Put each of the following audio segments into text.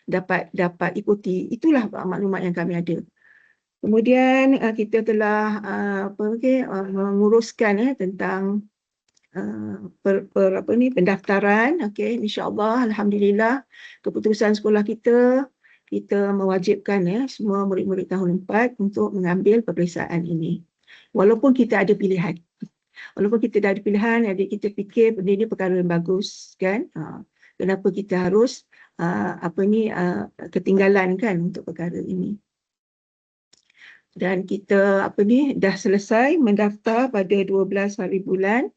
dapat ikuti. Itulah maklumat yang kami ada. Kemudian kita telah menguruskan tentang pendaftaran. Okey, insya-Allah alhamdulillah keputusan sekolah kita mewajibkan semua murid-murid tahun 4 untuk mengambil peperiksaan ini. Walaupun kita ada pilihan. Jadi kita fikir benda ini perkara yang bagus kan. Kenapa kita harus ketinggalan kan untuk perkara ini. Dan kita dah selesai mendaftar pada 12 hari bulan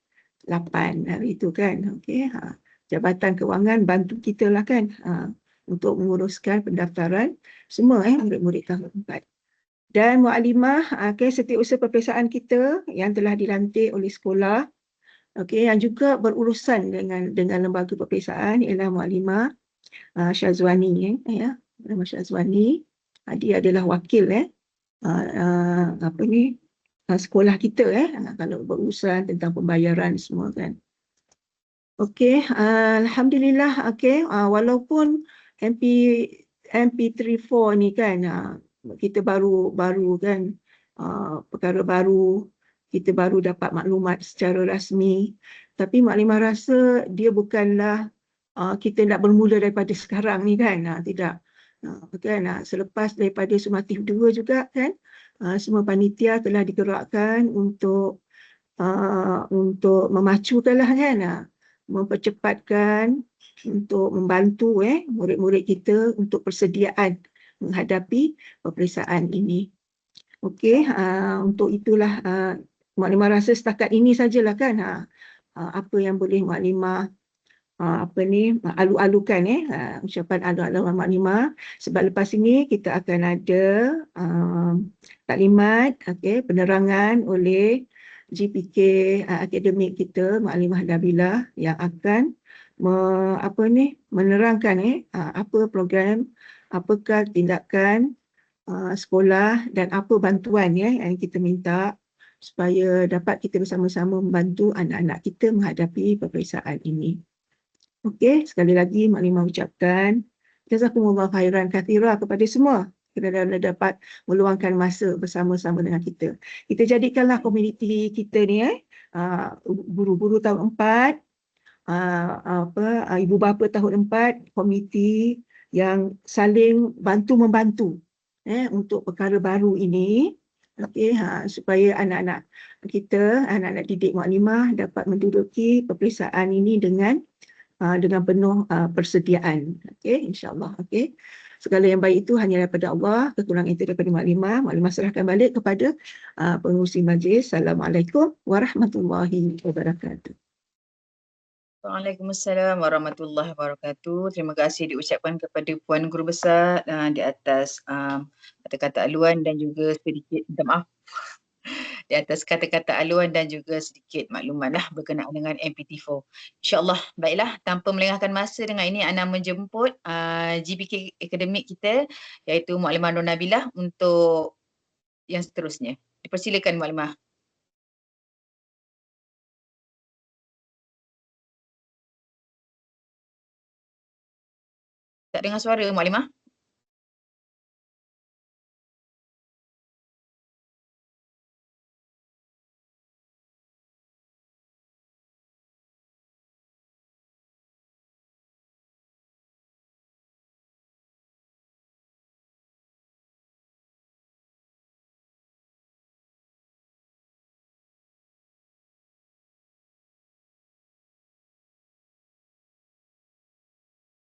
8 hari itu kan. Okey, Jabatan Kewangan bantu kita lah kan untuk menguruskan pendaftaran semua murid-murid tahun 4. Dan mukadimah setiausaha peperiksaan kita yang telah dilantik oleh sekolah yang juga berurusan dengan lembaga peperiksaan ialah mukadimah Syazwani nama Syazwani. Dia adalah wakil sekolah kita kalau berurusan tentang pembayaran semua kan. Okey, alhamdulillah. Walaupun MP34 ni kan kita baru kan perkara baru, kita baru dapat maklumat secara rasmi, tapi maklimah rasa dia bukanlah kita nak bermula daripada sekarang ni kan. Tidak. Selepas daripada sumatif 2 juga kan semua panitia telah digerakkan untuk memacukanlah kan mempercepatkan untuk membantu murid-murid kita untuk persediaan menghadapi peperiksaan ini. Okey, untuk itulah maklimah rasa setakat ini sajalah kan apa yang boleh maklimah alu-alukan ucapan alu-aluan maklimah. Sebab lepas ini kita akan ada taklimat penerangan oleh GPK akademik kita Maklimah Nabilah yang akan menerangkan apa program, apakah tindakan sekolah dan apa bantuan yang kita minta supaya dapat kita bersama-sama membantu anak-anak kita menghadapi peperiksaan ini. Okey, sekali lagi maklimah ucapkan jazakumullah khairan kathira kepada semua kerana dapat meluangkan masa bersama-sama dengan kita. Kita jadikanlah komuniti kita ni guru-guru tahun 4, ibu bapa tahun 4, komiti yang saling bantu-membantu untuk perkara baru ini. Okey, supaya anak-anak kita, anak-anak didik maklimah dapat menduduki peperiksaan ini dengan penuh persediaan. Okey, insya-Allah. Okey. Segala yang baik itu hanya daripada Allah, kekurangan itu daripada maklimah. Maklimah serahkan balik kepada pengurusi majlis. Assalamualaikum warahmatullahi wabarakatuh. Waalaikumsalam warahmatullahi wabarakatuh. Terima kasih diucapkan kepada Puan Guru Besar di atas kata-kata aluan dan juga sedikit minta maaf di atas kata-kata aluan dan juga sedikit maklumatlah berkenaan dengan MPT4. InsyaAllah, baiklah, tanpa melengahkan masa dengan ini Ana menjemput GPK akademik kita iaitu Mukadimah Nur Nabilah untuk yang seterusnya. Dipersilakan Mukadimah. Tak dengar suara Mukadimah?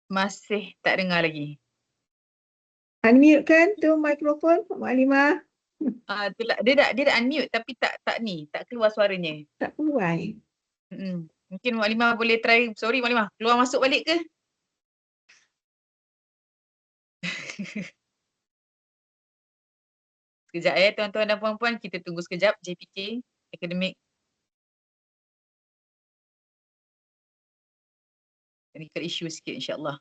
Masih tak dengar lagi. Unmute kan tu mikrofon Maklimah? Dia dah unmute tapi tak keluar suaranya. Tak keluar. Mungkin Mukadimah boleh try. Sorry Mukadimah, keluar masuk balik ke? Sekejap tuan-tuan dan puan-puan, kita tunggu sekejap JPK akademik. Technical issue sikit insya-Allah.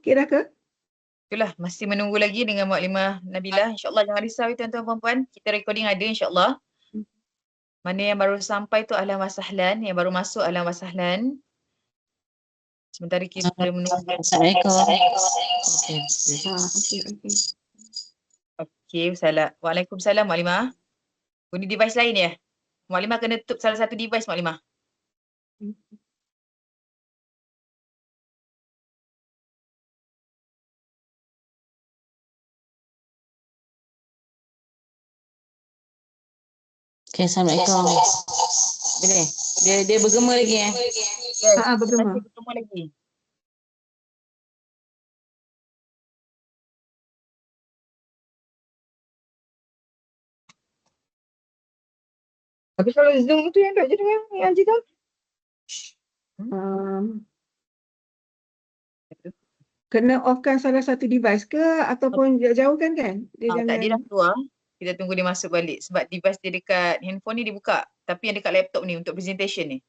okey dah ke? Itulah, masih menunggu lagi dengan Muklimah Nabilah. InsyaAllah jangan risau tuan-tuan puan-puan. Kita recording ada insyaAllah. Mana yang baru sampai tu ahlan wa sahlan. Yang baru masuk ahlan wa sahlan. Sementara kita menunggu. Assalamualaikum. Okey, okey. Okey, Waalaikumsalam Muklimah. Guna device lain ya? Muklimah kena tutup salah satu device Muklimah. Okay, Assalamualaikum. Boleh? Dia bergema lagi Yes, bergema. masih bergema lagi. Habis kalau Zoom tu yang duk je dengan yang Haji tu? Kena offkan salah satu device ke ataupun jauhkan kan? Dia Tak, dia dah jangan. keluar. Kita tunggu dia masuk balik. Sebab device dia dekat handphone ni dia buka. Tapi yang dekat laptop ni untuk presentation ni.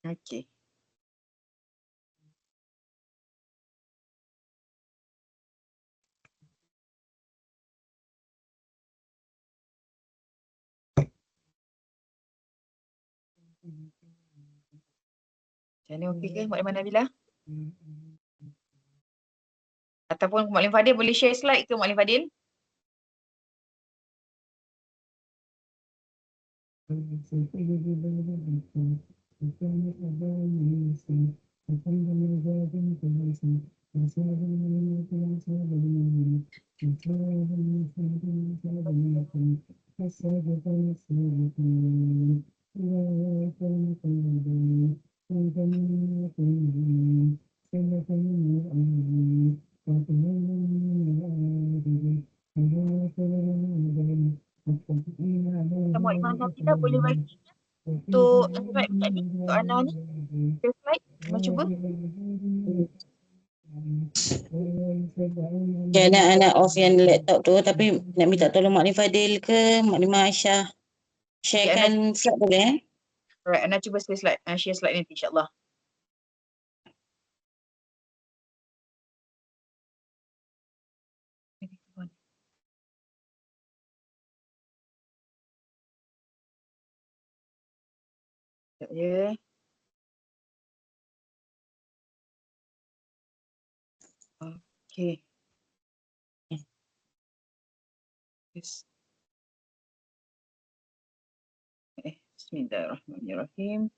Okey. Macam ni okey ke Muklimah Nabilah? Ataupun Muklim Fadil boleh share slide ke Muklim Fadil? Muklimah Nabilah boleh bagi untuk slide kat ni, untuk Ana ni. Share slide, nak cuba? Okay, anak off yang laptop tu, tapi nak minta tolong Mak Fadil ke Mak Aisyah sharekan slide boleh Alright, Ana cuba share slide. Share slide nanti insyaAllah. Sekejap ya. Okey. Yes. Bismillahirrahmanirrahim.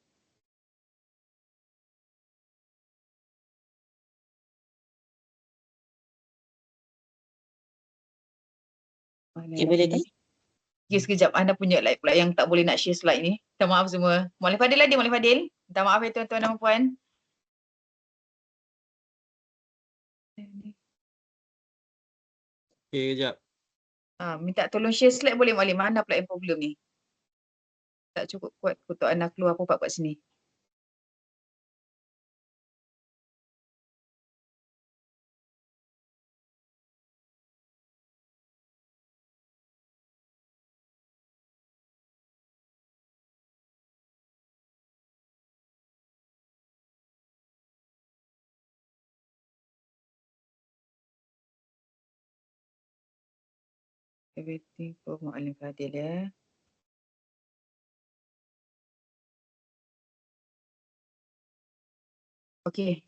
Okay, boleh kan? Okay, sekejap. Anda punya like pula yang tak boleh nak share slide ni. Minta maaf semua. Muklim Fadil ada, Muklim Fadil. Minta maaf ya tuan-tuan dan puan. Okay, kejap. Minta tolong share slide boleh Muklim? Mana pula yang problem ni? Tak cukup kuat untuk Ana keluar pop-up kat sini. Waiting for Muklim Fadil ya. Okay.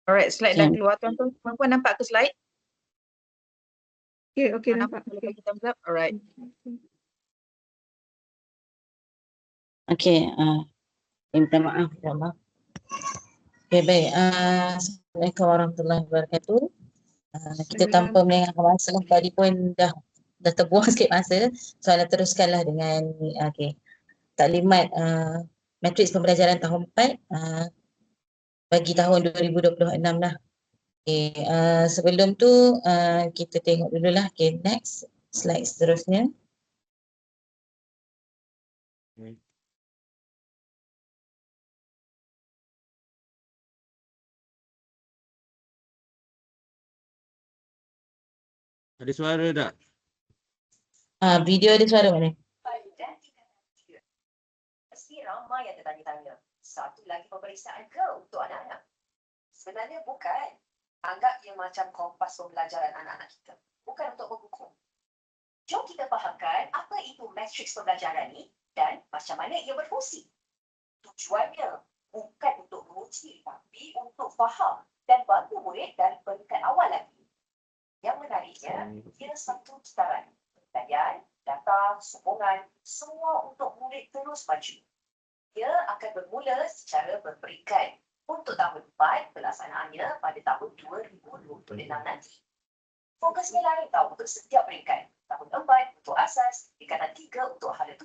Alright, slide dah keluar tuan-tuan. Puan-puan nampak ke slide? Okey, nampak. Boleh bagi thumbs up? Alright. Okay, minta maaf. Okay, baik. Assalamualaikum warahmatullahi wabarakatuh. Kita tanpa melengahkan masa, tadi pun dah terbuang sikit masa. So, Anda teruskanlah dengan taklimat matriks pembelajaran tahun 4 bagi tahun 2026 lah. Okay, sebelum tu kita tengok dululah. Okay, next slide seterusnya. Ada suara tak? Video ada suara mana? Dan tingkatan 3. Mesti ramai yang tertanya-tanya. Satu lagi pemeriksaan ke untuk anak-anak? Sebenarnya bukan. Anggap ia macam kompas pembelajaran anak-anak kita. Bukan untuk menghukum. Jom kita fahamkan apa itu matriks pembelajaran ni dan macam mana ia berfungsi. Tujuannya bukan untuk menguji tapi untuk faham dan bantu murid dari peringkat awal lagi. Yang menariknya, ia satu kitaran. Penilaian, data, sokongan, semua untuk murid terus maju. Ia akan bermula secara berperingkat. Untuk tahun 4, pelaksanaannya pada tahun 2026 nanti. Fokusnya lain tahu untuk setiap peringkat. Tahun 4 untuk asas, tingkatan 3 untuk hala 7.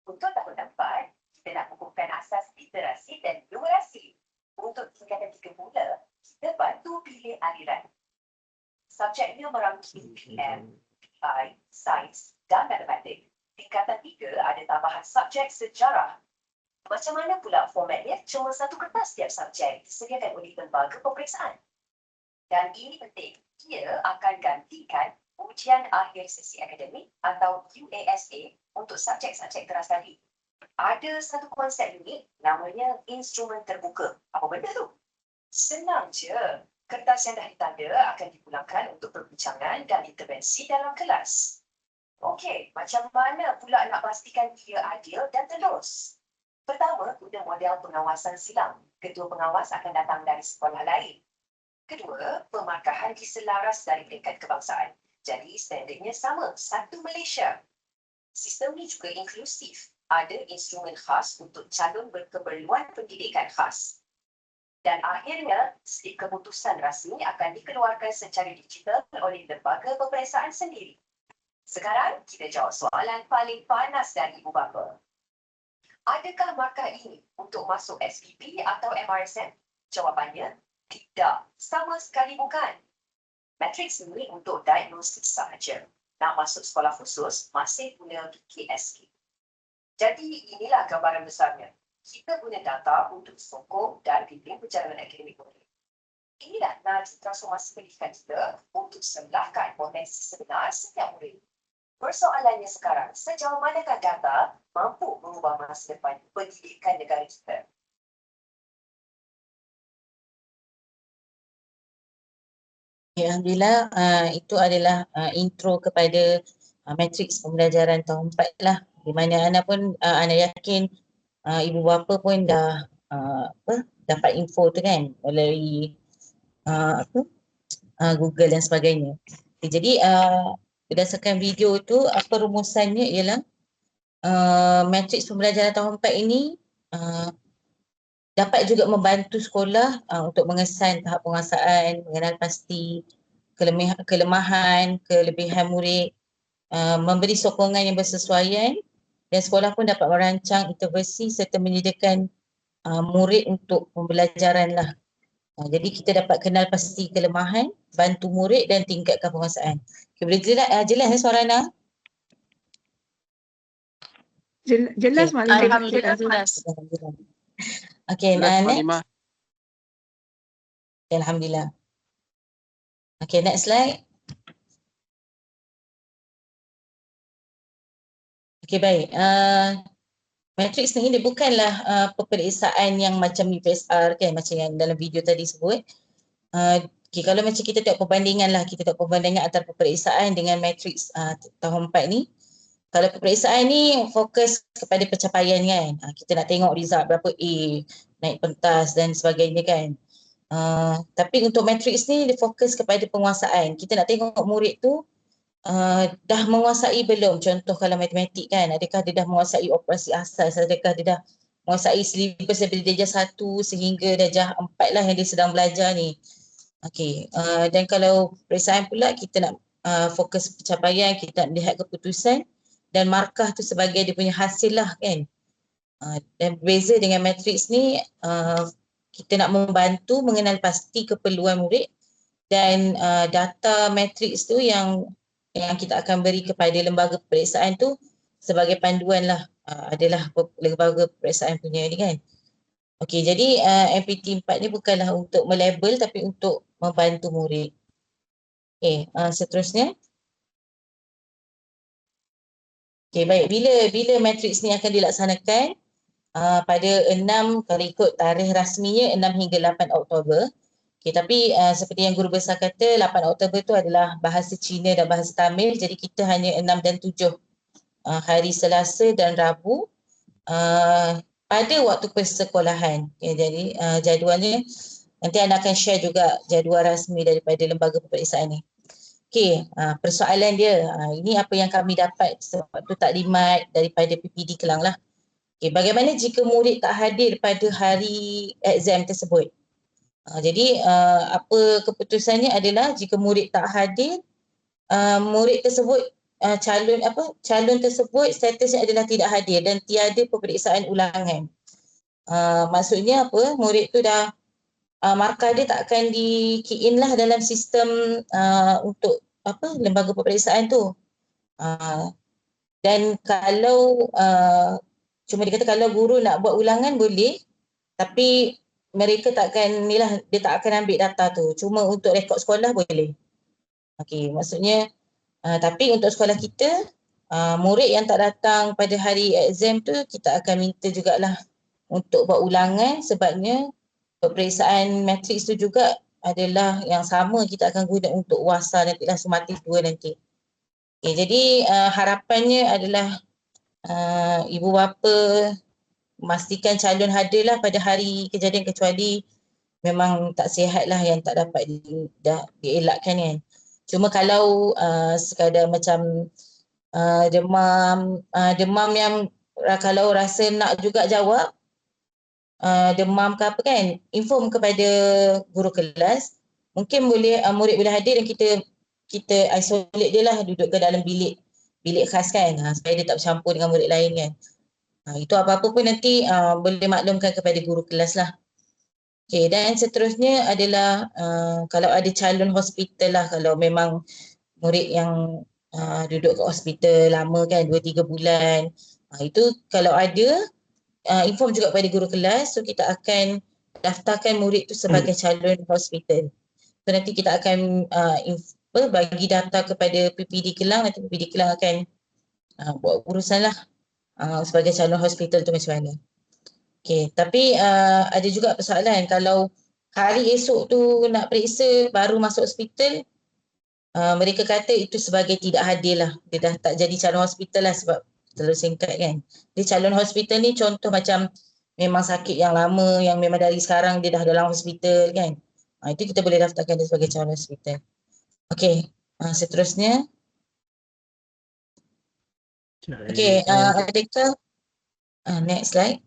Untuk tahun 4, kita nak kukuhkan asas literasi dan numerasi. Untuk tingkatan 3 pula, kita bantu pilih aliran. Subjeknya merangkumi PM, PI, sains dan matematik. Tingkatan 3 ada tambahan subjek sejarah. Macam mana pula formatnya? Cuma satu kertas setiap subjek disediakan oleh lembaga peperiksaan. Dan ini penting, ia akan gantikan ujian akhir sesi akademik atau UASA untuk subjek-subjek keras tadi. Ada satu konsep unik namanya instrumen terbuka. Apa benda tu? Senang je. Kertas yang dah ditanda akan dipulangkan untuk perbincangan dan intervensi dalam kelas. Okey, macam mana pula nak pastikan ia adil dan telus? Pertama, guna model pengawasan silang. Ketua pengawas akan datang dari sekolah lain. Kedua, pemarkahan diselaras dari peringkat kebangsaan. Jadi, standardnya sama, satu Malaysia. Sistem ni juga inklusif. Ada instrumen khas untuk calon berkeperluan pendidikan khas. Dan akhirnya, slip keputusan rasmi akan dikeluarkan secara digital oleh lembaga peperiksaan sendiri. Sekarang, kita jawab soalan paling panas dari ibu bapa. Adakah markah ini untuk masuk SPP atau MRSM? Jawapannya, tidak. Sama sekali bukan. Matriks ini untuk diagnosis sahaja. Nak masuk sekolah khusus, masih guna KSK. Jadi, inilah gambaran besarnya. Kita guna data untuk sokong dan bimbing perjalanan akademik murid. Inilah nadi transformasi pendidikan kita untuk selahkan potensi sebenar setiap murid. Persoalannya sekarang, sejauh manakah data mampu mengubah masa depan pendidikan negara kita? Alhamdulillah, itu adalah intro kepada matriks pembelajaran tahun 4 lah. Di mana Ana pun, Ana yakin ibu bapa pun dah dapat info tu kan melalui Google dan sebagainya. Okay, jadi berdasarkan video tu, apa rumusannya ialah matriks pembelajaran tahun 4 ini dapat juga membantu sekolah untuk mengesan tahap penguasaan, mengenal pasti kelemahan, kelebihan murid, memberi sokongan yang bersesuaian, dan sekolah pun dapat merancang intervensi serta menyediakan murid untuk pembelajaran lah. Jadi kita dapat kenal pasti kelemahan, bantu murid dan tingkatkan penguasaan. Okay, boleh jelas suara Ana? Jelas Okay. Maklimah. Alhamdulillah jelas. Okay, Jelas, next. Maklimah. Okay, Alhamdulillah. Okay, next slide. Okay, baik. Matriks ni dia bukanlah peperiksaan yang macam UPSR kan, macam yang dalam video tadi sebut. Okay, kalau macam kita tengok perbandingan lah, kita tengok perbandingan antara peperiksaan dengan matriks tahun 4 ni. Kalau peperiksaan ni fokus kepada pencapaian kan, kita nak tengok result berapa A, naik pentas dan sebagainya kan. Tapi untuk matriks ni dia fokus kepada penguasaan. Kita nak tengok murid tu dah menguasai belum. Contoh kalau matematik kan, adakah dia dah menguasai operasi asas, adakah dia dah menguasai silibus daripada darjah 1 sehingga darjah 4 lah yang dia sedang belajar ni. Okey, dan kalau peperiksaan pula kita nak fokus pencapaian, kita nak lihat keputusan dan markah tu sebagai dia punya hasil lah kan. Dan berbeza dengan matriks ni, kita nak membantu mengenal pasti keperluan murid dan data matriks tu yang kita akan beri kepada lembaga peperiksaan tu sebagai panduan lah, adalah lembaga peperiksaan punya ni kan. Okey, jadi MPT 4 ni bukanlah untuk melabel tapi untuk membantu murid. Okey, seterusnya. Okey, baik. Bila matriks ni akan dilaksanakan? Pada 6, kalau ikut tarikh rasminya 6 hingga 8 Oktober. Okay, tapi seperti yang guru besar kata, 8 Oktober tu adalah bahasa Cina dan bahasa Tamil. Jadi kita hanya 6 dan 7 hari Selasa dan Rabu pada waktu persekolahan. Okay, jadi jadualnya nanti anda akan share juga jadual rasmi daripada lembaga peperiksaan ni. Okey, persoalan dia, ini apa yang kami dapat sewaktu taklimat daripada PPD Kelang lah. Okay, bagaimana jika murid tak hadir pada hari exam tersebut? Jadi apa keputusannya adalah jika murid tak hadir, murid tersebut calon tersebut statusnya adalah tidak hadir dan tiada peperiksaan ulangan. Maksudnya apa? Murid tu dah markah dia tak akan di-key in lah dalam sistem untuk lembaga peperiksaan tu. Dan kalau cuma dia kata kalau guru nak buat ulangan boleh, tapi mereka takkan dia tak akan ambil data tu. Cuma untuk rekod sekolah boleh. Okey, maksudnya tapi untuk sekolah kita murid yang tak datang pada hari exam tu kita akan minta jugalah untuk buat ulangan, sebabnya peperiksaan matriks tu juga adalah yang sama kita akan guna untuk WASA nantilah sumatif 2 nanti. Okay, jadi harapannya adalah ibu bapa memastikan calon hadirlah pada hari kejadian, kecuali memang tak sihat lah yang tak dapat dielakkan kan. Cuma kalau sekadar macam demam yang kalau rasa nak juga jawab demam ke apa kan, inform kepada guru kelas. Mungkin boleh murid boleh hadir dan kita isolate dia lah, duduk ke dalam bilik khas kan, supaya dia tak bercampur dengan murid lain kan. Itu apa-apa pun nanti boleh maklumkan kepada guru kelas lah. Okay, dan seterusnya adalah kalau ada calon hospital lah, kalau memang murid yang duduk kat hospital lama kan 2-3 bulan, itu kalau ada inform juga kepada guru kelas. So kita akan daftarkan murid tu sebagai calon hospital. So nanti kita akan bagi data kepada PPD Kelang, nanti PPD Kelang akan buat urusan lah sebagai calon hospital tu macam mana. Okay, tapi ada juga persoalan kalau hari esok tu nak periksa baru masuk hospital, mereka kata itu sebagai tidak hadir lah. Dia dah tak jadi calon hospital lah sebab terlalu singkat kan. Dia calon hospital ni contoh macam memang sakit yang lama, yang memang dari sekarang dia dah dalam hospital kan. Itu kita boleh daftarkan dia sebagai calon hospital. Okay, seterusnya. Okay, adakah next slide.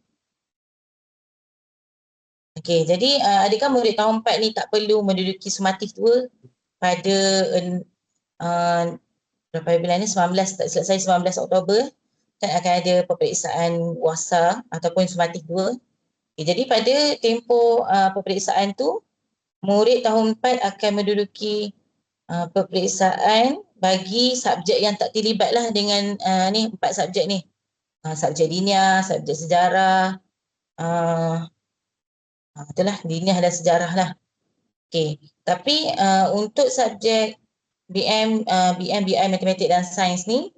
Okay, jadi adakah murid tahun 4 ni tak perlu menduduki sumatif 2 pada berapa bulan ni, 19, tak silap saya 19 Oktober kan akan ada peperiksaan WASA ataupun sumatif 2. Okay, jadi pada tempoh peperiksaan tu, murid tahun 4 akan menduduki peperiksaan bagi subjek yang tak terlibat lah dengan 4 subjek ni. Subjek linear, subjek sejarah, itulah linear dan sejarah lah. Okay, tapi untuk subjek BM, BI, matematik dan sains ni,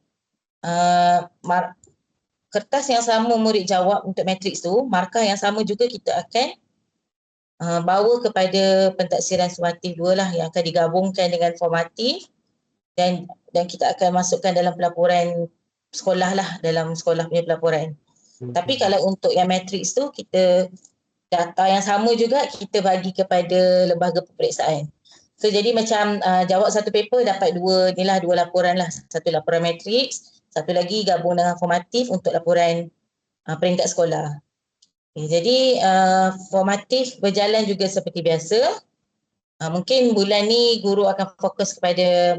kertas yang sama murid jawab untuk matriks tu, markah yang sama juga kita akan bawa kepada pentaksiran sumatif 2 lah, yang akan digabungkan dengan formatif dan kita akan masukkan dalam pelaporan sekolah lah, dalam sekolah punya pelaporan. Tapi kalau untuk yang matriks tu, kita data yang sama juga kita bagi kepada lembaga peperiksaan. So jadi macam jawab satu paper dapat dua laporan lah. Satu laporan matriks, satu lagi gabung dengan formatif untuk laporan peringkat sekolah. Okay, jadi formatif berjalan juga seperti biasa. Mungkin bulan ni guru akan fokus kepada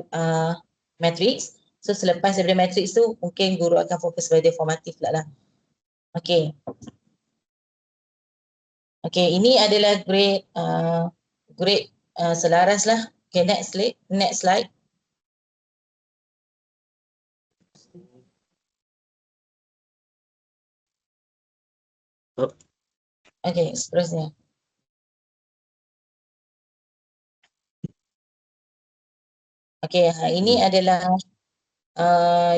matriks. So selepas daripada matriks tu mungkin guru akan fokus kepada formatif pula lah. Okay. Okay, ini adalah grade selaras lah. Okay, next slide. Okay, seterusnya. Okay, ini adalah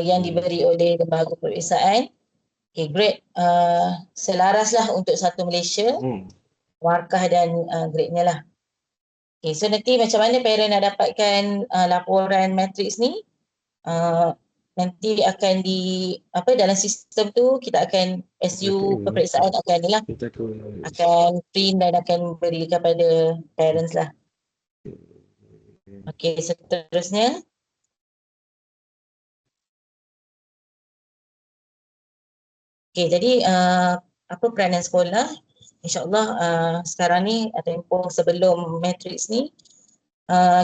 yang diberi oleh lembaga peperiksaan. Okay, grade selaraslah untuk satu Malaysia, markah dan grade-nya lah. Okay, so nanti macam mana parent nak dapatkan laporan matriks ni? Nanti akan dalam sistem tu kita akan SU peperiksaan akan akan print dan akan beri kepada parents lah. Okey, seterusnya. Okey, jadi apa peranan sekolah? InsyaAllah sekarang ni tempoh sebelum matriks ni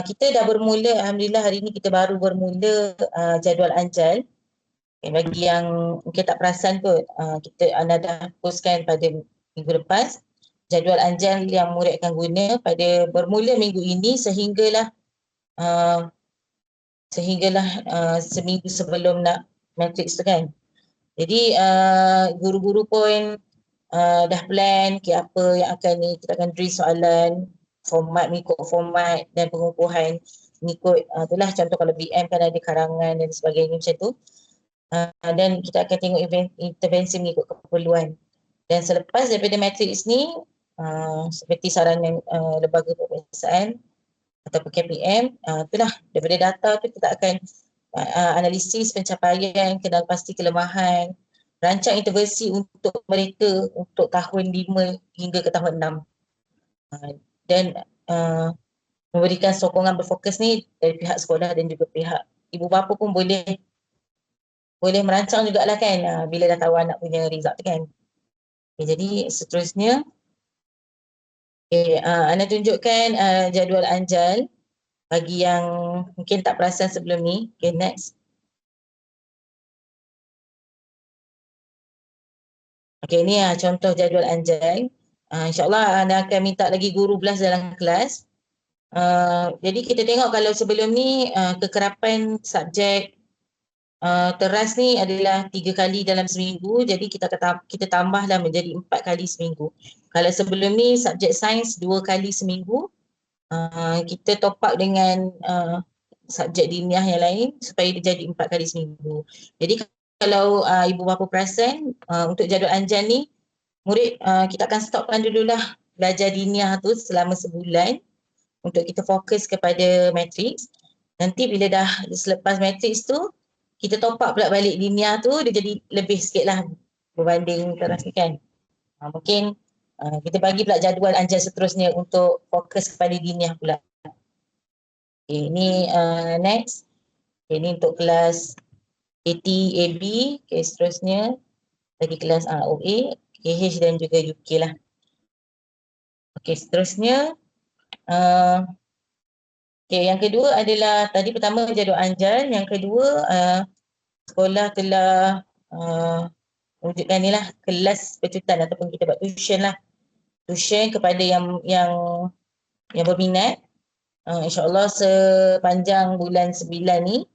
kita dah bermula, alhamdulillah hari ni kita baru bermula jadual anjal. Okay, bagi yang mungkin tak perasan kot, kita anda dah postkan pada minggu lepas jadual anjal yang murid akan guna pada bermula minggu ini sehinggalah seminggu sebelum nak matriks tu kan. Jadi guru-guru pun dah plan apa yang akan ni, kita akan drill soalan, format mengikut format dan pengukuhan mengikut itulah contoh kalau BM kan ada karangan dan sebagainya macam tu. Dan kita akan tengok intervensi mengikut keperluan. Dan selepas daripada matriks ni seperti saranan lembaga peperiksaan ataupun KPM, itulah daripada data tu kita akan analisis pencapaian, kenal pasti kelemahan, rancang intervensi untuk mereka untuk tahun 5 hingga ke tahun 6. Dan memberikan sokongan berfokus ni dari pihak sekolah dan juga pihak ibu bapa pun boleh merancang jugalah kan bila dah tahu anak punya result tu kan. Okay, jadi seterusnya Ana tunjukkan jadual anjal bagi yang mungkin tak perasan sebelum ni. Okay, next. Okay, ni contoh jadual anjal. InsyaAllah Ana akan minta lagi guru belas dalam kelas. Jadi kita tengok kalau sebelum ni kekerapan subjek teras ni adalah 3 kali dalam seminggu, jadi kita tambahlah menjadi 4 kali seminggu. Kalau sebelum ni subjek sains 2 kali seminggu, kita top up dengan subjek diniah yang lain supaya dia jadi 4 kali seminggu. Jadi kalau ibu bapa perasan untuk jadual anjal ni, murid kita akan stopkan dululah belajar diniah tu selama sebulan untuk kita fokus kepada matriks. Nanti bila dah selepas matriks tu, kita top up pula balik diniah tu, dia jadi lebih sikit lah berbanding teras ni kan. Mungkin kita bagi pula jadual anjal seterusnya untuk fokus kepada diniah pula. Okay, ni next. Okay, ni untuk kelas AT, AB. Okay, seterusnya bagi kelas OA, KH dan juga UK lah. Okay, seterusnya. Okay, yang kedua adalah tadi pertama jadual anjal, yang kedua sekolah telah wujudkan ni lah kelas pecutan ataupun kita buat tuition lah. Tuition kepada yang berminat. InsyaAllah sepanjang bulan 9 ni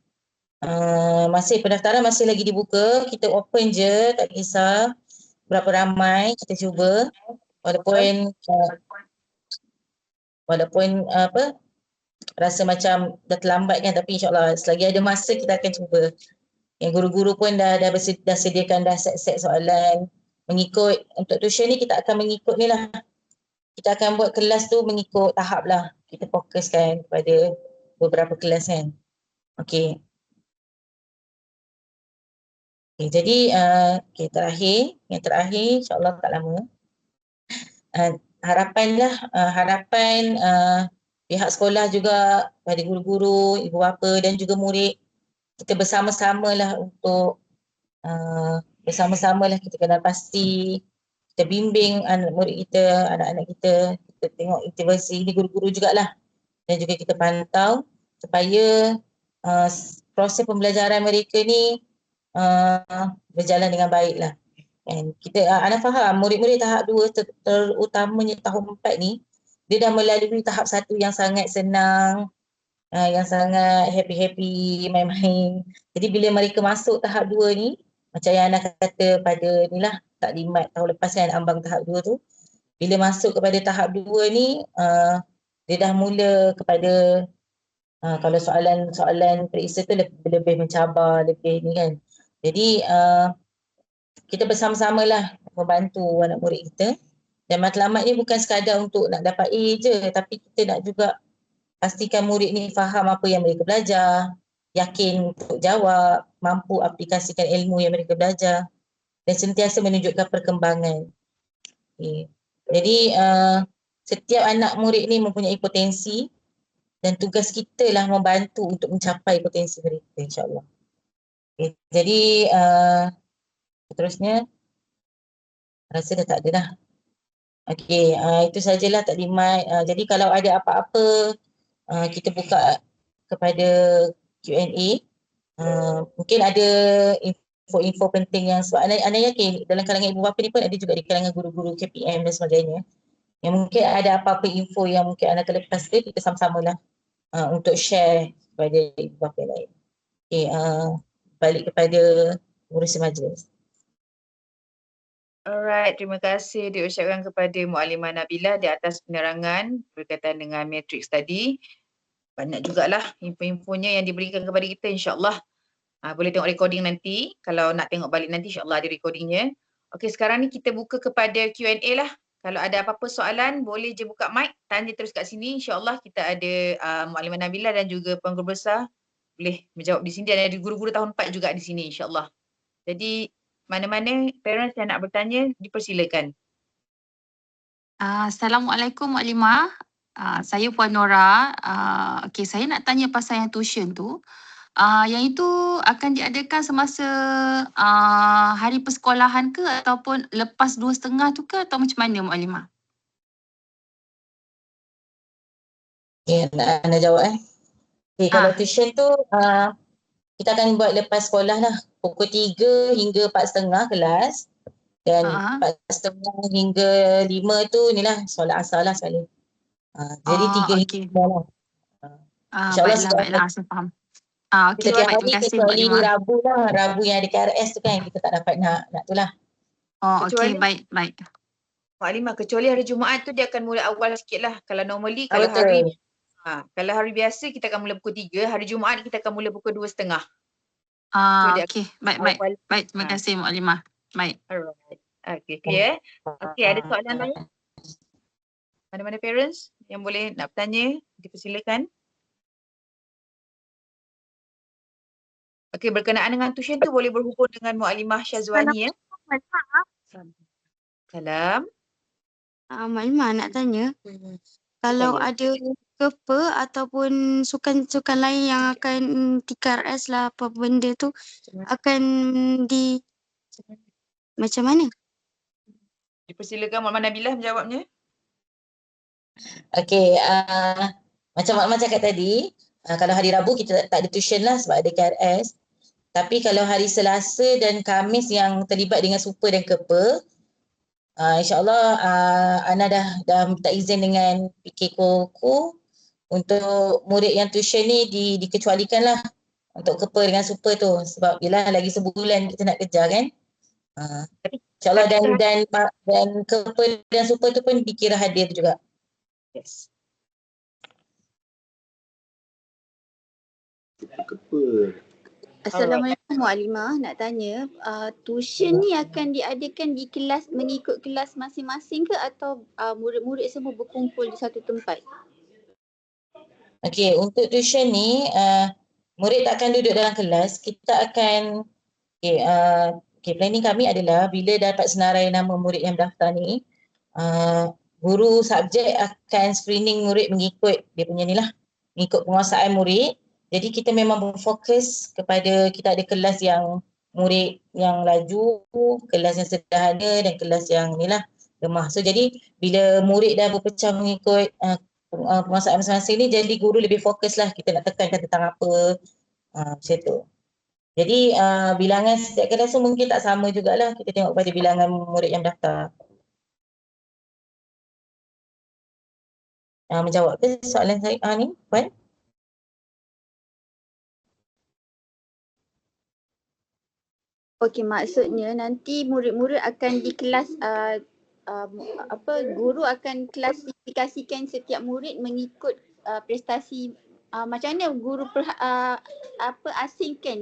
masih pendaftaran masih lagi dibuka. Kita open je, tak kisah berapa ramai, kita cuba. Walaupun rasa macam dah terlambat kan, tapi insyaAllah selagi ada masa kita akan cuba. Yang guru-guru pun dah sediakan dah set soalan mengikut. Untuk tuition ni kita akan mengikut ni lah. Kita akan buat kelas tu mengikut tahap lah. Kita fokuskan kepada beberapa kelas kan. Okay. Jadi yang terakhir insyaAllah tak lama. Harapan pihak sekolah juga pada guru-guru, ibu bapa dan juga murid, kita bersama-sama lah untuk kita kenal pasti, kita bimbing anak murid kita, anak-anak kita tengok intervensi ini guru-guru jugalah, dan juga kita pantau supaya proses pembelajaran mereka ni berjalan dengan baik lah. And kita Ana faham murid-murid tahap 2 terutamanya tahun 4 ni, dia dah melalui tahap 1 yang sangat senang, yang sangat happy-happy, main-main. Jadi bila mereka masuk tahap 2 ni, macam yang Ana kata pada ni lah, taklimat tahun lepas kan, ambang tahap 2 tu. Bila masuk kepada tahap 2 ni, dia dah mula kepada Kalau soalan periksa tu lebih mencabar, lebih ni kan. Jadi kita bersama-sama lah membantu anak murid kita. Dan matlamat ni bukan sekadar untuk nak dapat A je, tapi kita nak juga pastikan murid ni faham apa yang mereka belajar, yakin untuk jawab, mampu aplikasikan ilmu yang mereka belajar dan sentiasa menunjukkan perkembangan. Okay. Jadi setiap anak murid ni mempunyai potensi dan tugas kita lah membantu untuk mencapai potensi mereka, insyaAllah. Okay. Jadi seterusnya rasa dah tak ada dah. Okey, itu sajalah taklimat. Jadi kalau ada apa-apa kita buka kepada Q&A. Mungkin ada info-info penting yang sebab Ana yakin dalam kalangan ibu bapa ni pun ada juga di kalangan guru-guru KPM dan sebagainya. Yang mungkin ada apa-apa info yang mungkin Ana terlepas dia, kita sama-sama lah untuk share kepada ibu bapa yang lain. Okey, balik kepada pengurusi majlis. Alright, terima kasih diucapkan kepada Muallimah Nabilah di atas penerangan berkaitan dengan matrix tadi. Banyak jugalah info-infonya yang diberikan kepada kita, insyaAllah. Boleh tengok recording nanti. Kalau nak tengok balik nanti, insyaAllah ada recordingnya. Okey, sekarang ni kita buka kepada Q&A lah. Kalau ada apa-apa soalan, boleh je buka mic, tanya terus kat sini. InsyaAllah kita ada Muallimah Nabilah dan juga pengguru besar boleh menjawab di sini. Dan ada guru-guru tahun 4 juga di sini, insyaAllah. Jadi, mana-mana parents yang nak bertanya, dipersilakan. Assalamualaikum Maklimah. Saya Puan Nora. Okey, saya nak tanya pasal yang tuition tu. Yang itu akan diadakan semasa hari persekolahan ke ataupun lepas 2.30 tu ke atau macam mana Maklimah? Okay, nak jawab Okay, kalau tuition tu kita akan buat lepas sekolah lah. Pukul 3 hingga 4.30 kelas. Dan 4.30 hingga 5 tu ni lah solat asar lah sekali. Jadi 3 hingga 5 lah. Baiklah, saya faham. Okey, Setiap baik, hari terima kasih kecuali Maklimah. Rabu lah. Rabu yang ada KRS tu kan kita tak dapat nak tu lah. Okey, baik. Maklimah, kecuali hari Jumaat tu dia akan mula awal sikit lah. Kalau normally, kalau hari biasa kita akan mula pukul 3, hari Jumaat kita akan mula pukul 2.30. Okey, baik. Terima kasih Maklimah. Baik. Alright. Okey, clear? Okey, ada soalan lain? Mana-mana parents yang boleh nak bertanya, dipersilakan. Okey, berkenaan dengan tuition tu boleh berhubung dengan Muallimah Syazwani ya. Salam. Maklimah nak tanya, kalau ada kepa ataupun sukan lain yang akan TKRS lah apa benda tu akan macam mana? Dipersilakan Muhammad Nabilah menjawabnya. Okey, macam Mak cakap tadi, kalau hari Rabu kita tak ada tuition lah sebab ada KRS. Tapi kalau hari Selasa dan Khamis yang terlibat dengan super dan kepa, insyaAllah Ana dah minta izin dengan PK Koko untuk murid yang tuition ni dikecualikan lah untuk kepa dengan super tu. Sebab yelah lagi sebulan kita nak kejar kan. InsyaAllah dan kepa dan super tu pun dikira hadir juga. Yes. Assalamualaikum Maklimah, nak tanya tuition ni akan diadakan di kelas mengikut kelas masing-masing ke atau murid-murid semua berkumpul di satu tempat? Okey, untuk tuition ni murid tak akan duduk dalam kelas. Kita akan planning kami adalah bila dapat senarai nama murid yang daftar ni, guru subjek akan screening murid mengikut dia punya ni lah, mengikut penguasaan murid. Jadi kita memang berfokus kepada kita ada kelas yang murid yang laju, kelas yang sederhana dan kelas yang ni lah lemah. So jadi bila murid dah berpecah mengikut penguasaan masing-masing ni, jadi guru lebih fokus lah kita nak tekankan tentang apa macam tu. Jadi bilangan setiap kelas tu mungkin tak sama jugalah, kita tengok pada bilangan murid yang daftar. Menjawab ke soalan saya ni, Puan? Okey, maksudnya nanti murid-murid akan di kelas guru akan klasifikasikan setiap murid mengikut prestasi macam mana guru apa asing kan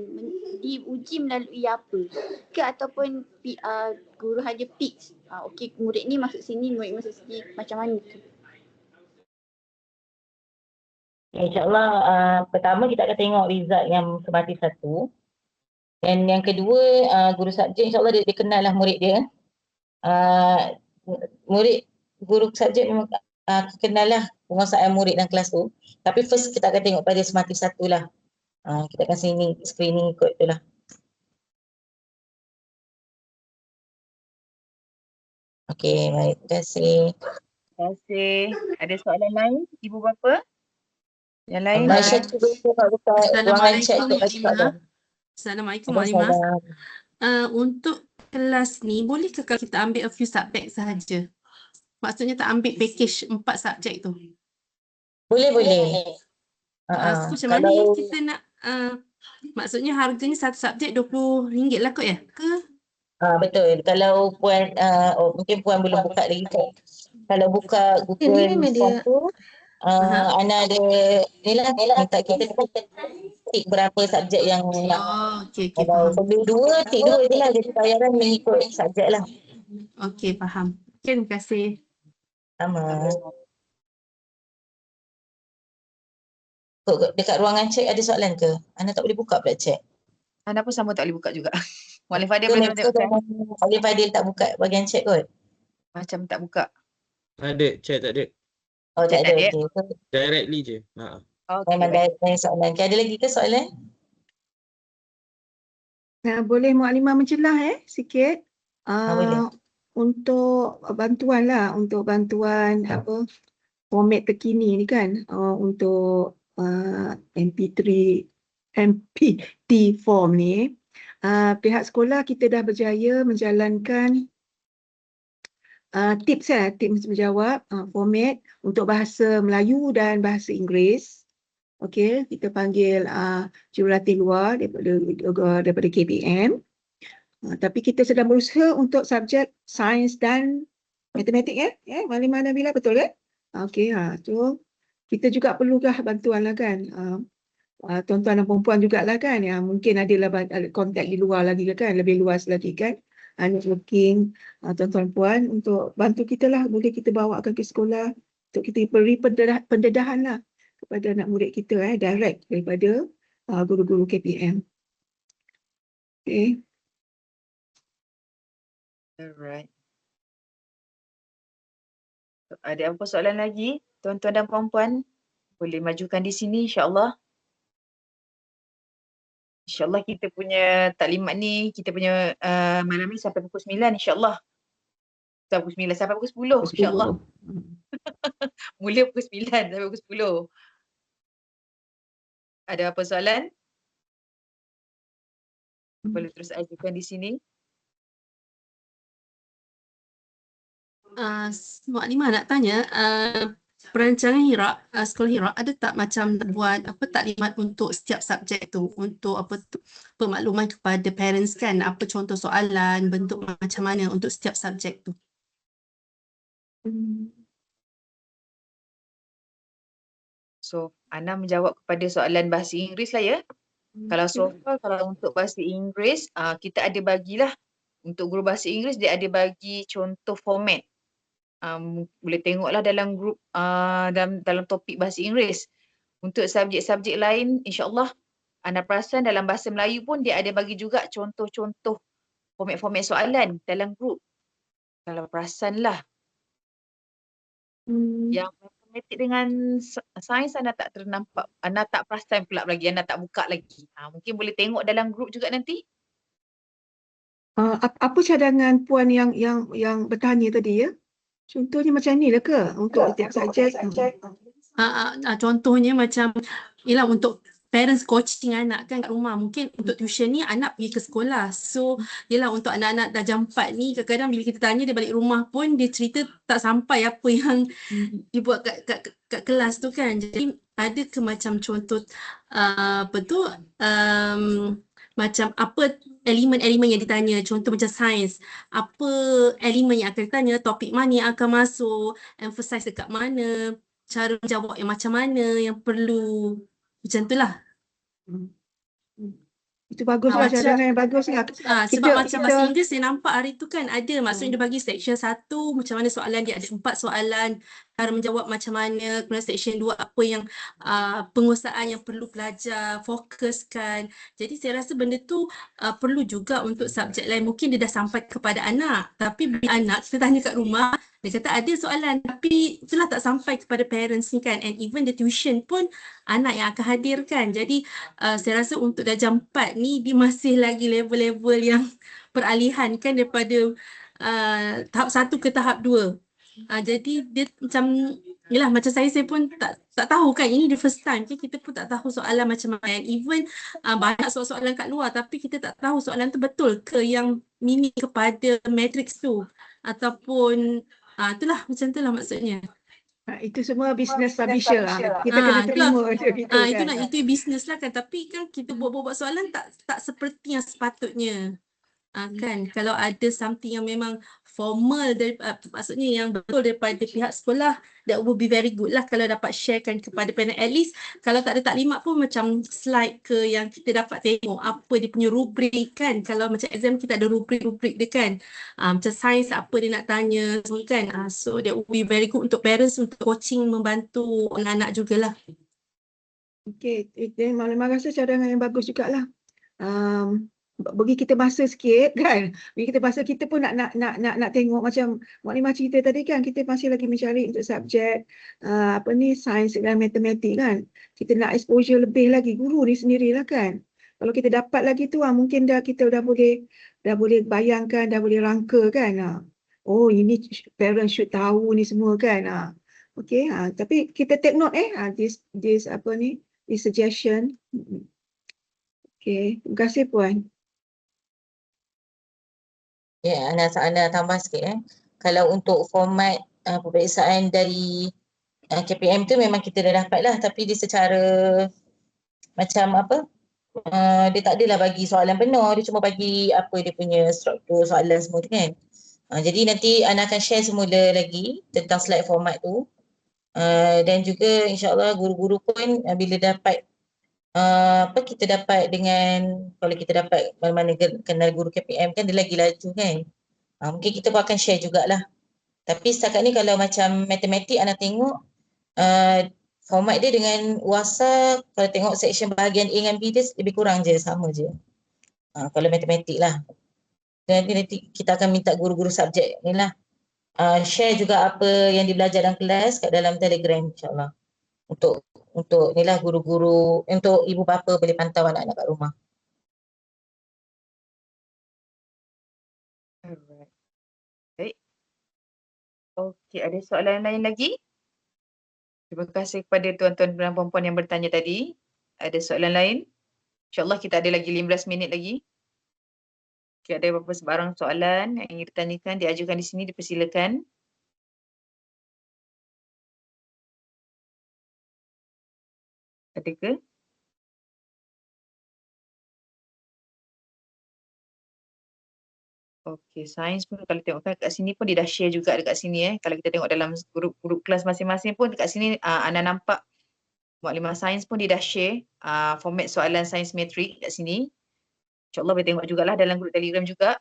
diuji melalui apa? Ke ataupun guru hanya fix. Okey, murid ni masuk sini, murid masuk sini, macam mana tu? InsyaAllah pertama kita akan tengok result yang semati satu. Dan yang kedua, guru subjek insyaAllah dia kenal lah murid dia. Murid guru subjek memang kenal lah penguasaan murid dalam kelas tu. Tapi first kita akan tengok pada semati satu lah. Kita akan screening ikut tu lah. Okey, baik. Terima kasih. Terima kasih. Ada soalan lain, Ibu Bapa? Yang lain? Malaysia cuba buka ruangan chat untuk bagi soalan. Assalamualaikum Maklimah. Untuk kelas ni, bolehkah kalau kita ambil a few subject sahaja? Maksudnya tak ambil package 4 subjek tu. Boleh. So macam mana kita nak, maksudnya harganya satu subjek RM20 lah kot ya? Ke? Betul. Kalau Puan, mungkin Puan belum buka lagi kot. Kalau buka Google Form tu, Ana ada ni lah, minta kita tik berapa subjek yang nak. Okey, Kalau faham. perlu tik dua je lah. Jadi bayaran mengikut subjek lah. Okey, faham. Okay, terima kasih. Sama. Dekat ruangan chat ada soalan ke? Ana tak boleh buka pula chat. Ana pun sama tak boleh buka juga. Wali Fadil Ke boleh Malaysia tengok Wali Fadil tak buka bahagian chat kot? macam tak buka. Ada, chat tak ada. Oh tak Chat tak ada. ada. Okay. Directly je. Okey, Memang baik. direct soalan. Okay, ada lagi ke soalan? Boleh Maklimah mencelah sikit. Boleh. Untuk bantuan lah, untuk bantuan format terkini ni kan, untuk MP3 form ni, pihak sekolah kita dah berjaya menjalankan tips menjawab format untuk bahasa Melayu dan bahasa Inggeris. Okey, kita panggil jurulatih luar daripada KPM. Tapi kita sedang berusaha untuk subjek sains dan matematik Maklimah Nabila, betul kan? Okey, tu kita juga perlulah bantuan lah kan. Tuan-tuan dan perempuan jugalah kan, mungkin adalah kontak di luar lagi kan, lebih luas lagi kan, networking tuan-tuan puan untuk bantu kita lah, boleh kita bawakan ke sekolah untuk kita beri pendedahan lah kepada anak murid kita direct daripada guru-guru KPM. Okay. Alright. Ada apa soalan lagi? Tuan-tuan dan puan-puan boleh majukan di sini insya-Allah. InsyaAllah kita punya taklimat ni, kita punya malam ni sampai pukul 9 insyaAllah. Sampai pukul 9, sampai pukul 10 insyaAllah. Mula pukul 9 sampai pukul 10. Ada apa soalan? Boleh terus ajukan di sini. Maklimah nak tanya, perancangan Hira, sekolah Hira ada tak macam buat taklimat untuk setiap subjek tu, untuk pemakluman kepada parents kan, apa contoh soalan, bentuk macam mana untuk setiap subjek tu? So, Ana menjawab kepada soalan bahasa Inggeris lah ya. Kalau so far, kalau untuk bahasa Inggeris, kita ada bagilah untuk guru bahasa Inggeris, dia ada bagi contoh format. Boleh tengoklah dalam grup dalam topik bahasa Inggeris. Untuk subjek-subjek lain, insyaAllah Ana perasan dalam bahasa Melayu pun dia ada bagi juga contoh-contoh format-format soalan dalam grup. Kalau perasan lah. Yang matematik dengan sains Ana tak ternampak. Ana tak perasan pula lagi. Ana tak buka lagi. Mungkin boleh tengok dalam grup juga nanti. Apa cadangan puan yang bertanya tadi ya? Contohnya macam ni lah ke untuk setiap subjek? Contohnya macam, ialah untuk parents coaching anak kan kat rumah. Mungkin untuk tuition ni anak pergi ke sekolah. So, ialah untuk anak-anak dah jam 4 ni, kadang-kadang bila kita tanya dia balik rumah pun, dia cerita tak sampai apa yang dibuat kat kelas tu kan. Jadi, ada ke macam contoh, macam apa elemen-elemen yang ditanya, contoh macam sains, apa elemen yang akan ditanya, topik mana yang akan masuk, emphasize dekat mana, cara menjawab yang macam mana yang perlu Macam itulah. Hmm. Itu baguslah, Macam cadangan yang baguslah. sebab macam Kita masa Inggeris saya nampak hari tu kan ada, maksudnya dia bagi section 1 macam mana soalan dia, ada 4 soalan, cara menjawab macam mana, kemudian section 2 apa yang penguasaan yang perlu pelajar fokuskan. Jadi saya rasa benda tu perlu juga untuk subjek lain. Mungkin dia dah sampai kepada anak, tapi bila anak kita tanya kat rumah, dia kata ada soalan tapi itulah tak sampai kepada parents ni kan, and even the tuition pun anak yang akan hadirkan. Jadi saya rasa untuk darjah 4 ni dia masih lagi level-level yang peralihan kan daripada tahap 1 ke tahap 2. Jadi dia macam yelah, macam saya pun tak tahu kan, ini the first time kan, kita pun tak tahu soalan macam mana, and even banyak soalan-soalan kat luar tapi kita tak tahu soalan tu betul ke yang mini kepada matrix tu ataupun itulah macam itulah maksudnya. itu semua business publisher lah. Kita kena terima macam gitu kan. Itulah, itu bisnes lah kan, tapi kan kita buat soalan tak seperti yang sepatutnya. Kan kalau ada something yang memang formal dari maksudnya yang betul daripada pihak sekolah, that would be very good lah kalau dapat sharekan kepada parent. At least kalau tak ada taklimat pun macam slide ke yang kita dapat tengok apa dia punya rubrik kan. Kalau macam exam kita ada rubrik dia kan, macam sains apa dia nak tanya semua kan. So that would be very good untuk parents, untuk coaching, membantu anak-anak jugalah. Okey, terima kasih, cadangan yang bagus jugalah. Bagi kita masa sikit kan. Bagi kita masa, kita pun nak tengok macam Mak Limah cerita tadi kan, kita masih lagi mencari untuk subjek sains dan matematik kan. Kita nak exposure lebih lagi, guru ni sendirilah kan. Kalau kita dapat lagi tu mungkin kita dah boleh bayangkan, dah boleh rangka kan. Oh, ini parents should tahu ni semua kan. Okey, tapi kita take note this suggestion. Okey, terima kasih Puan. Ya, Ana tambah sikit. Kalau untuk format peperiksaan dari KPM tu memang kita dah dapat lah, tapi dia secara macam apa, dia tak adalah bagi soalan penuh, dia cuma bagi apa dia punya struktur soalan semua tu kan. Jadi nanti Ana akan share semula lagi tentang slide format tu. Dan juga insyaAllah guru-guru pun bila dapat kita dapat dengan, kalau kita dapat mana-mana kenal guru KPM kan, dia lagi laju kan. Mungkin kita pun akan share jugalah. Tapi setakat ni kalau macam matematik Ana tengok format dia dengan UASA, kalau tengok section bahagian A dengan B dia lebih kurang je, sama je. Kalau matematik lah. Nanti kita akan minta guru-guru subjek ni lah share juga apa yang dibelajar dalam kelas kat dalam Telegram insyaAllah. Untuk ni lah guru-guru, untuk ibu bapa boleh pantau anak-anak kat rumah. Alright. Baik. Okey, ada soalan lain lagi? Terima kasih kepada tuan-tuan dan puan-puan yang bertanya tadi. Ada soalan lain? InsyaAllah kita ada lagi 15 minit lagi. Jika ada apa-apa sebarang soalan yang ingin ditanyakan, diajukan di sini, dipersilakan. Ada ke? Okey, sains pun kalau tengokkan kat sini pun dia dah share juga dekat sini Kalau kita tengok dalam grup kelas masing-masing pun dekat sini Ana nampak Mak Limah Sains pun dia dah share format soalan sains metrik kat sini. InsyaAllah boleh tengok jugalah dalam grup Telegram juga.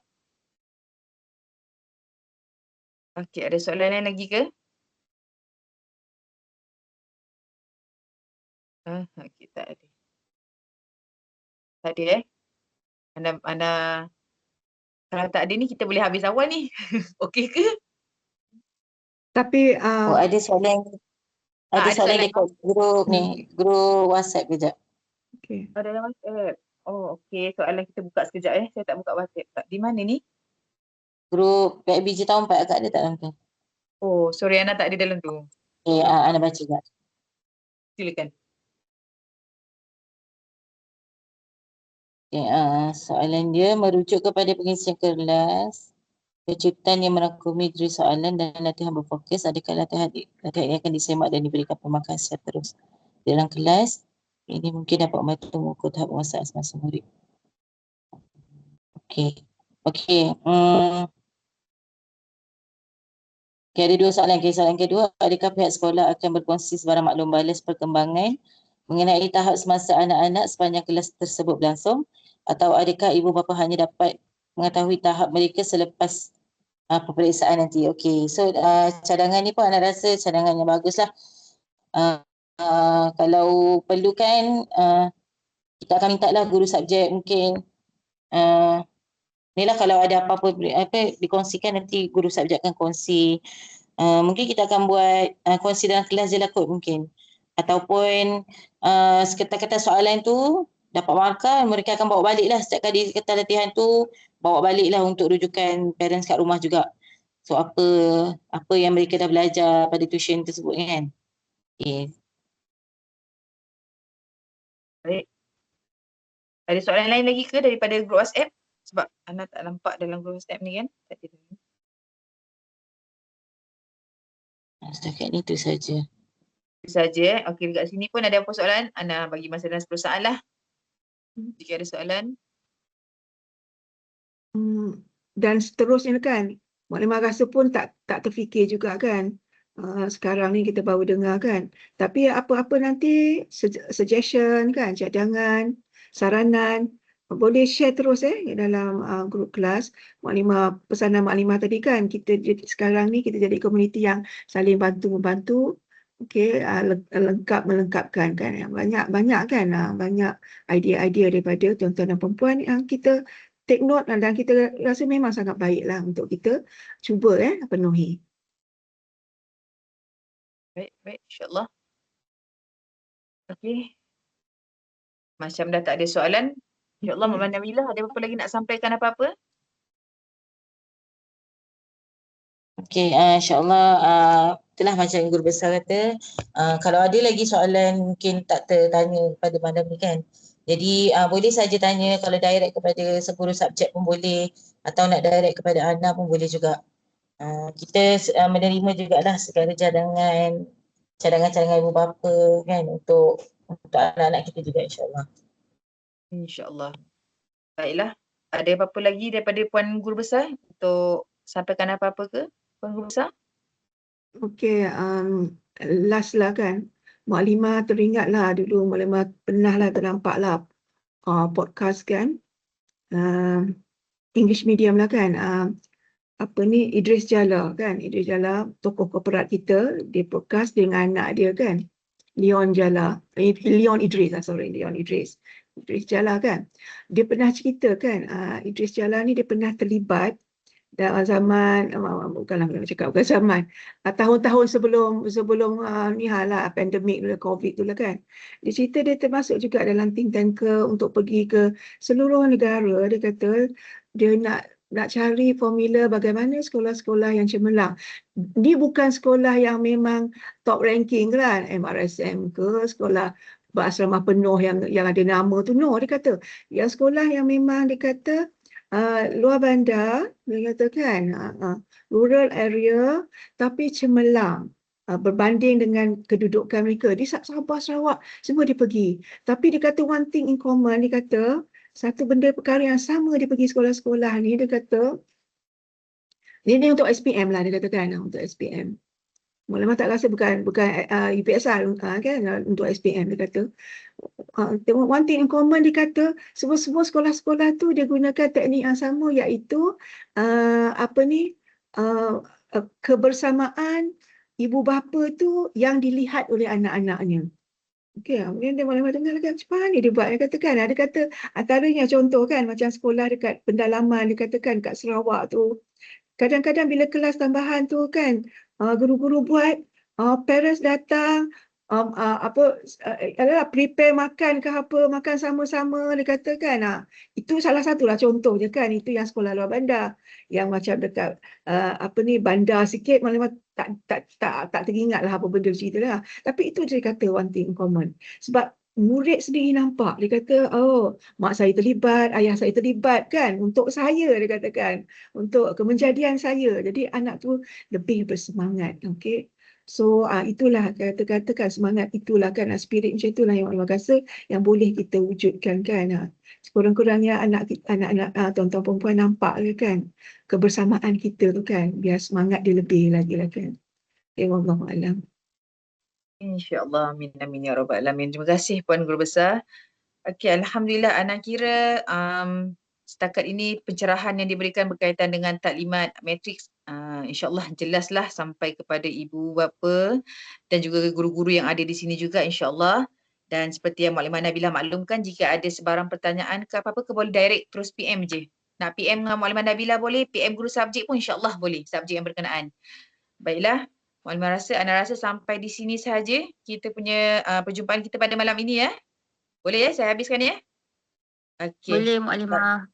Okey, ada soalan lain lagi ke? Okey, tak ada. Tak ada Anda kalau tak ada ni kita boleh habis awal ni. Okey ke? Tapi Ada soalan dekat grup ni, grup WhatsApp kejap. okey. Dalam WhatsApp. Oh, okey. Soalan kita buka sekejap Saya tak buka WhatsApp. Di mana ni? Grup PIBG tahun 4 agak ada tak dalam tu? Oh, sorry Ana tak ada dalam tu. Ana baca kejap. Silakan. Soalan dia merujuk kepada pengisian kelas, kejutan yang merangkumi diri soalan dan latihan berfokus. Adakah latihan ini akan disemak dan diberikan pemangkasan terus dalam kelas? Ini mungkin dapat membantu mengukur tahap penguasaan semasa murid. Okey. Ada dua soalan. Soalan kedua, adakah pihak sekolah akan berkongsi sebarang maklum balas perkembangan mengenai tahap semasa anak-anak sepanjang kelas tersebut berlangsung, atau adakah ibu bapa hanya dapat mengetahui tahap mereka selepas peperiksaan nanti? Okey, so cadangan ni pun anak rasa cadangan yang baguslah. Kalau perlukan, kita akan minta lah guru subjek mungkin ni lah kalau ada apa-apa dikongsikan nanti guru subjek akan kongsi. Mungkin kita akan buat kongsi dalam kelas je lah kot mungkin. Ataupun sekatan-katan soalan tu dapat markah, mereka akan bawa balik lah setiap kali sekatan latihan tu, bawa balik lah untuk rujukan parents kat rumah juga. So apa yang mereka dah belajar pada tuition tersebut kan. Okay. Baik. Ada soalan lain lagi ke daripada grup WhatsApp? Sebab Ana tak nampak dalam grup WhatsApp ni kan. Setakat ni tu saja. Itu saja. Okey, dekat sini pun ada apa soalan? Ana bagi masa dalam 10 saat lah. Jika ada soalan. Dan seterusnya kan, maklumat rasa pun tak terfikir juga kan. Sekarang ni kita baru dengar kan. Tapi apa-apa nanti suggestion kan, cadangan, saranan, boleh share terus dalam grup kelas. Pesanan maklimah tadi kan, kita sekarang ni kita jadi komuniti yang saling bantu-membantu. Okey, melengkapkan kan. Banyak kan, banyak idea-idea daripada tuan-tuan dan perempuan yang kita take note dan kita rasa memang sangat baiklah untuk kita cuba penuhi. Baik, insyaAllah. Okey. Macam dah tak ada soalan. InsyaAllah Mak Nabilah ada apa lagi nak sampaikan apa-apa? Okey, insyaAllah itulah macam guru besar kata, kalau ada lagi soalan mungkin tak tertanya kepada Madam ni kan. Jadi boleh saja tanya, kalau direct kepada seguru subjek pun boleh, atau nak direct kepada Ana pun boleh juga. Kita menerima jugalah segala cadangan ibu bapa kan untuk anak-anak kita juga insyaAllah. InsyaAllah. Baiklah. Ada apa-apa lagi daripada Puan Guru Besar untuk sampaikan apa-apa ke Puan Guru Besar? Okey, last lah kan. Maklimah teringatlah dulu, maklimah pernah lah ternampak lah podcast kan. English medium lah kan. Idris Jala kan. Idris Jala, tokoh korporat kita, dia podcast dengan anak dia kan. Leon Idris. Idris Jala kan. Dia pernah cerita kan, Idris Jala ni dia pernah terlibat dalam zaman, bukan zaman, tahun-tahun sebelum ni lah, pandemik dulu, COVID tu lah kan. Dia cerita dia termasuk juga dalam think tanker untuk pergi ke seluruh negara. Dia kata dia nak cari formula bagaimana sekolah-sekolah yang cemerlang. Ni bukan sekolah yang memang top ranking kan, MRSM ke, sekolah berasrama penuh yang ada nama tu. No, dia kata yang sekolah yang memang dia kata luar bandar, dia kata kan, rural area tapi cemerlang. Berbanding dengan kedudukan mereka di Sabah, Sarawak, semua dia pergi. Tapi dia kata one thing in common, dia kata satu benda perkara yang sama dia pergi sekolah-sekolah ni, dia kata ini untuk SPM lah, dia kata kan, untuk SPM. Maklumat tak rasa bukan UPSR kan, untuk SPM dia kata. One thing in common, dia kata semua sekolah-sekolah tu dia gunakan teknik yang sama, iaitu kebersamaan ibu bapa tu yang dilihat oleh anak-anaknya. Okey, kemudian dia malam dengar kan macam mana dia buat. Dia katakan, ada kata antaranya contoh kan, macam sekolah dekat pendalaman, dia katakan kat Sarawak tu. Kadang-kadang bila kelas tambahan tu kan, guru-guru buat, parents datang, prepare makan ke apa, makan sama-sama, dia kata kan. Itu salah satulah contoh je kan, itu yang sekolah luar bandar. Yang macam dekat bandar sikit, malam tak teringat lah apa benda cerita lah. Tapi itu dia kata one thing in common. Sebab murid sendiri nampak, dia kata, oh, mak saya terlibat, ayah saya terlibat kan, untuk saya, dia katakan, untuk kemenjadian saya. Jadi anak tu lebih bersemangat. Okay. So itulah kata-katakan semangat itulah kan, spirit macam itulah yang Allah rasa yang boleh kita wujudkan kan. Sekurang-kurangnya anak-anak tuan-tuan perempuan nampak kan kebersamaan kita tu kan, biar semangat dia lebih lagi lah kan. Wallahualam. InsyaAllah. Amin amin ya rabbal alamin. Terima kasih Puan Guru Besar. Okey, alhamdulillah Ana kira setakat ini pencerahan yang diberikan berkaitan dengan taklimat matriks insyaAllah jelaslah sampai kepada ibu bapa dan juga guru-guru yang ada di sini juga insyaAllah. Dan seperti yang Maklimah Nabilah maklumkan, jika ada sebarang pertanyaan ke apa-apa, boleh direct terus PM je. Nak PM dengan Maklimah Nabilah boleh, PM guru subjek pun insyaAllah boleh, subjek yang berkenaan. Baiklah, Maklimah Ana rasa sampai di sini sahaja kita punya perjumpaan kita pada malam ini ya. Boleh ya, saya habiskan ya? Okey. Boleh Muklimah.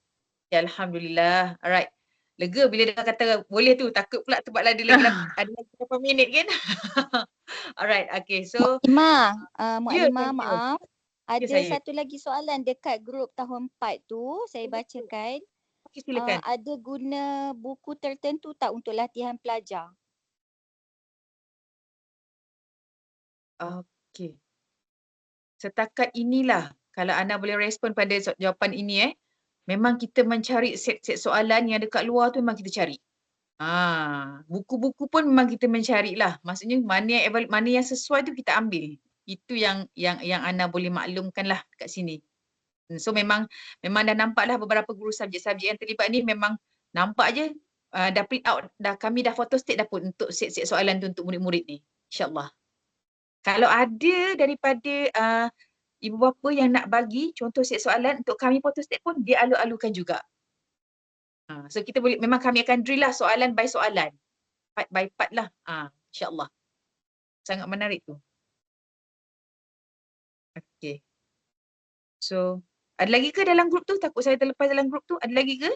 Ya, alhamdulillah. Alright. Lega bila dia kata boleh tu, takut pula sebab ada lagi berapa minit kan? Alright, okay. So, Muklimah, thank you. maaf. Ada saya. satu lagi soalan dekat grup tahun 4 tu, saya bacakan. Okay, silakan. Ada guna buku tertentu tak untuk latihan pelajar? Okay. Setakat inilah, kalau Ana boleh respon pada jawapan ini memang kita mencari set-set soalan yang dekat luar tu memang kita cari. Buku-buku pun memang kita mencarilah. Maksudnya mana yang sesuai tu kita ambil. Itu yang Ana boleh maklumkan lah kat sini. So memang dah nampaklah beberapa guru subjek-subjek yang terlibat ni memang nampak je dah print out, kami dah photo state dah pun untuk set-set soalan tu untuk murid-murid ni. InsyaAllah. Kalau ada daripada ibu bapa yang nak bagi contoh set soalan untuk kami photo state pun dia alu-alukan juga. So kita boleh, memang kami akan drill lah soalan by soalan. Part by part lah. InsyaAllah. Sangat menarik tu. Okay. So, ada lagi ke dalam grup tu? Takut saya terlepas dalam grup tu. Ada lagi ke?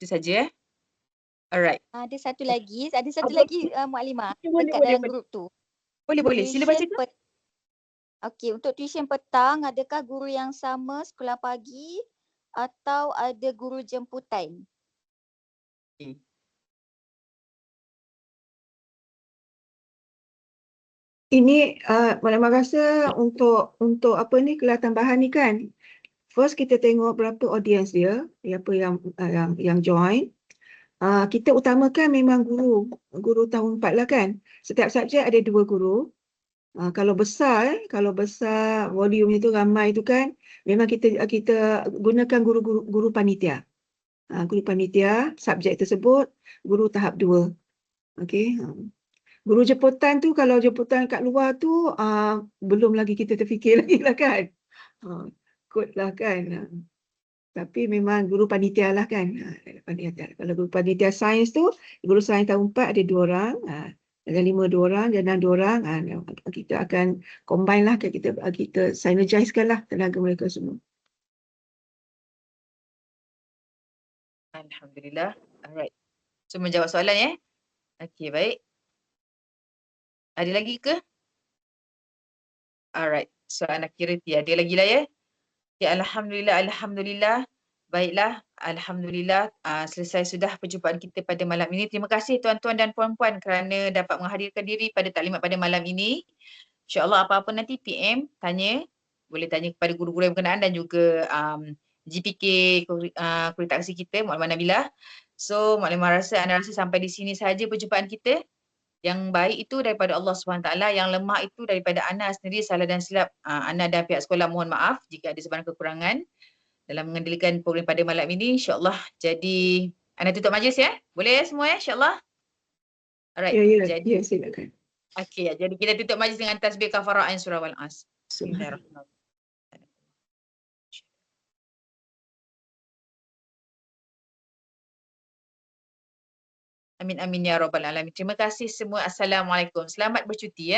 Itu saja Alright. Ada satu lagi Muklimah Boleh, dekat dalam grup tu. Boleh. Sila baca tu. Okey, untuk tuition petang, adakah guru yang sama sekolah pagi atau ada guru jemputan? Okay. Ini Maklimah rasa untuk apa ni kelas tambahan ni kan. First kita tengok berapa audience dia, apa yang join. Kita utamakan memang guru tahun 4 lah kan. Setiap subjek ada 2 guru. Kalau besar volume itu ramai itu kan, memang kita gunakan guru panitia. Guru panitia subjek tersebut, guru tahap 2. Okey. Guru jemputan tu, kalau jemputan kat luar tu belum lagi kita terfikir lagi lah kan. Kot lah kan. Tapi memang guru panitia lah kan. Kalau guru panitia sains tu, guru sains tahun 4 ada 2 orang. Dengan 5 2 orang dan 6 2 orang, kita akan combine lah, kita synergizekan lah tenaga mereka semua. Alhamdulillah. Alright. So menjawab soalan Okey, baik. Ada lagi ke? Alright. So anak kira tiada lagi lah Okay, Alhamdulillah. Baiklah, Alhamdulillah selesai sudah perjumpaan kita pada malam ini. Terima kasih tuan-tuan dan puan-puan kerana dapat menghadirkan diri pada taklimat pada malam ini. InsyaAllah apa-apa nanti PM tanya. Boleh tanya kepada guru-guru yang berkenaan dan juga GPK Kuliah Taksi kita, Maklimah Nabilah. So, Maklimah Ana rasa sampai di sini sahaja perjumpaan kita. Yang baik itu daripada Allah SWT, yang lemah itu daripada Ana sendiri, salah dan silap Ana dan pihak sekolah mohon maaf jika ada sebarang kekurangan dalam mengendalikan program pada malam ini. InsyaAllah. Jadi, Ana tutup majlis Boleh semua InsyaAllah. Alright. Ya, silakan. Okay, jadi kita tutup majlis dengan tasbih kafarah surah Wal-As. Bismillahirrahmanirrahim. Amin amin ya rabbal alamin. Terima kasih semua. Assalamualaikum. Selamat bercuti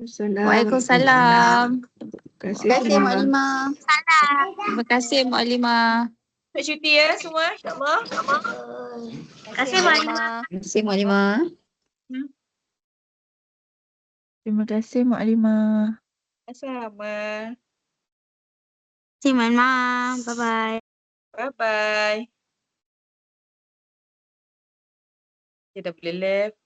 Waalaikumsalam. Terima kasih Muklimah. Terima kasih Muklimah. Selamat cuti semua insya-Allah. Terima kasih Muklimah. Terima kasih Muklimah. Terima kasih Muklimah. Sama. Terima kasih Muklimah. Bye-bye. Bye-bye. Kita boleh live.